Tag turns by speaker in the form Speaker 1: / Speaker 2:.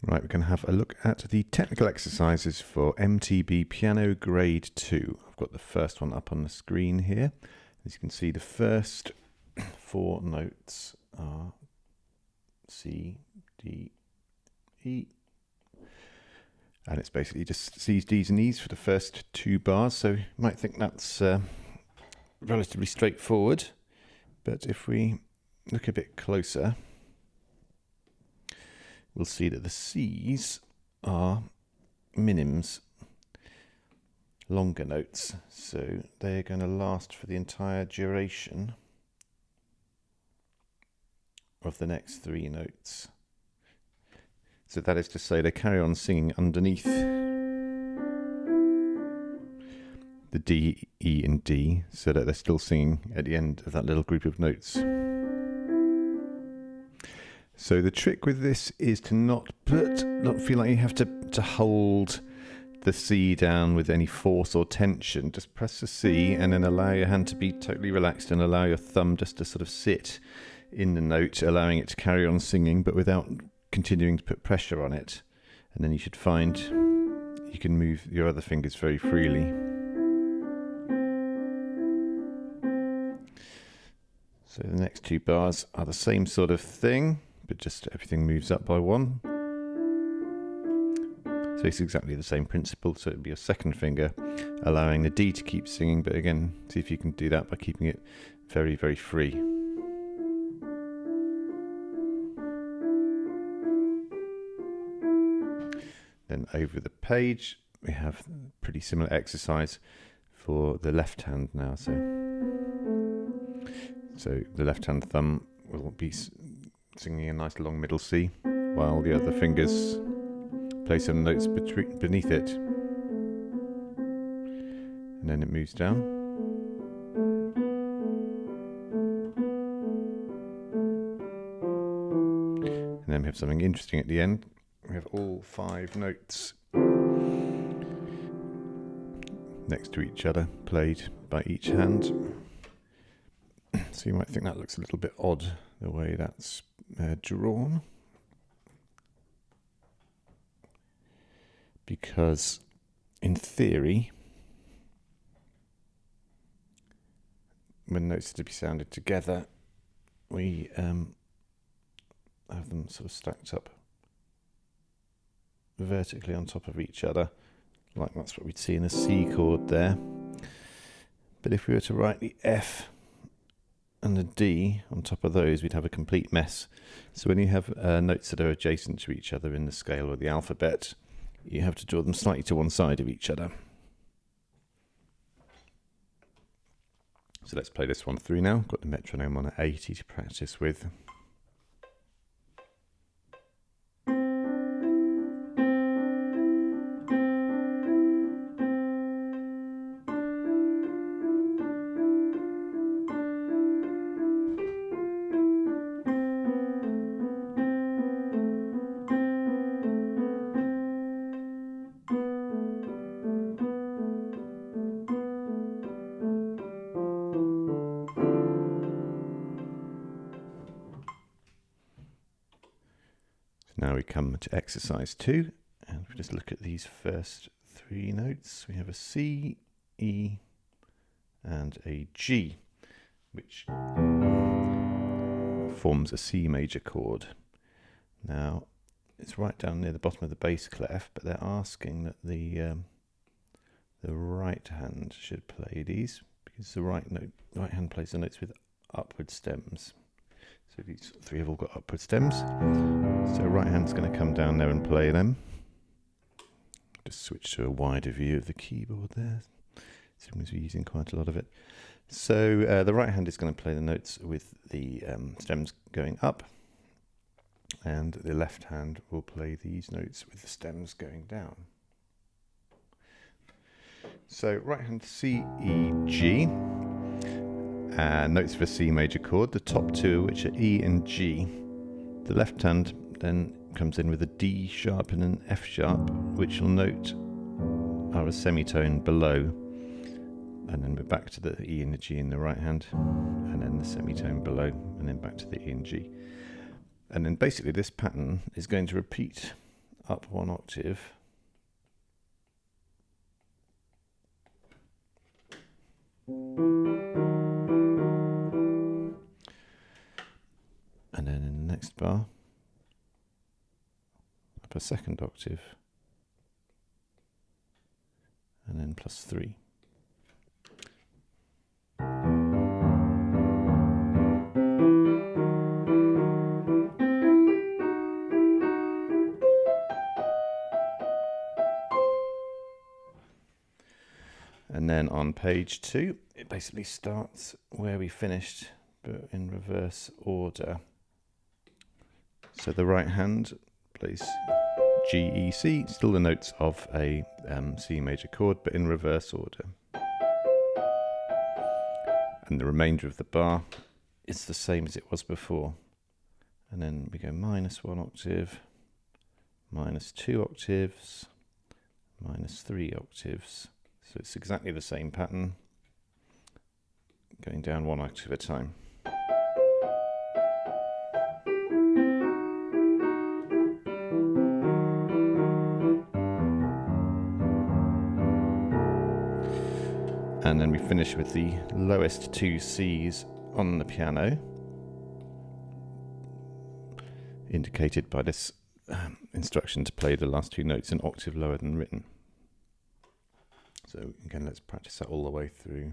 Speaker 1: Right, we're going to have a look at the technical exercises for MTB Piano Grade 2. I've got the first one up on the screen here. As you can see, the first four notes are C, D, E. And it's basically just C's, D's and E's for the first two bars. So you might think that's relatively straightforward. But if we look a bit closer, we'll see that the C's are minims, longer notes, so they're going to last for the entire duration of the next three notes. So that is to say they carry on singing underneath the D, E and D, so that they're still singing at the end of that little group of notes. So the trick with this is to not feel like you have to hold the C down with any force or tension. Just press the C and then allow your hand to be totally relaxed and allow your thumb just to sort of sit in the note, allowing it to carry on singing, but without continuing to put pressure on it. And then you should find you can move your other fingers very freely. So the next two bars are the same sort of thing, but just everything moves up by one. So it's exactly the same principle. So it'd be your second finger allowing the D to keep singing, but again, see if you can do that by keeping it very, very free. Then over the page, we have a pretty similar exercise for the left hand now. So the left hand thumb will be singing a nice long middle C, while the other fingers play some notes beneath it. And then it moves down. And then we have something interesting at the end. We have all five notes next to each other, played by each hand. So you might think that looks a little bit odd, the way that's drawn. Because in theory, when notes are to be sounded together, we have them sort of stacked up vertically on top of each other, like that's what we'd see in a C chord there. But if we were to write the F and the D on top of those, we'd have a complete mess. So when you have notes that are adjacent to each other in the scale or the alphabet, you have to draw them slightly to one side of each other. So let's play this one through now. Got the metronome on at 80 to practice with. Now we come to exercise 2, and we just look at these first three notes. We have a C, E, and a G, which forms a C major chord. Now, it's right down near the bottom of the bass clef, but they're asking that the right hand should play these, because the right hand plays the notes with upward stems. So these three have all got upward stems. So right hand's going to come down there and play them. Just switch to a wider view of the keyboard there, seeing as we're using quite a lot of it. So the right hand is going to play the notes with the stems going up, and the left hand will play these notes with the stems going down. So right hand C, E, G. Notes for C major chord, the top two, which are E and G. The left hand then comes in with a D sharp and an F sharp, which you'll note are a semitone below. And then we're back to the E and the G in the right hand, and then the semitone below, and then back to the E and G. And then basically this pattern is going to repeat up 1 octave. And then in the next bar, up a 2nd octave, and then +3. And then on page 2, it basically starts where we finished, but in reverse order. So the right hand plays G, E, C, still the notes of a C major chord, but in reverse order. And the remainder of the bar is the same as it was before. And then we go -1 octave, -2 octaves, -3 octaves. So it's exactly the same pattern, going down 1 octave at a time. And then we finish with the lowest 2 C's on the piano, indicated by this instruction to play the last 2 notes an octave lower than written. So again, let's practice that all the way through.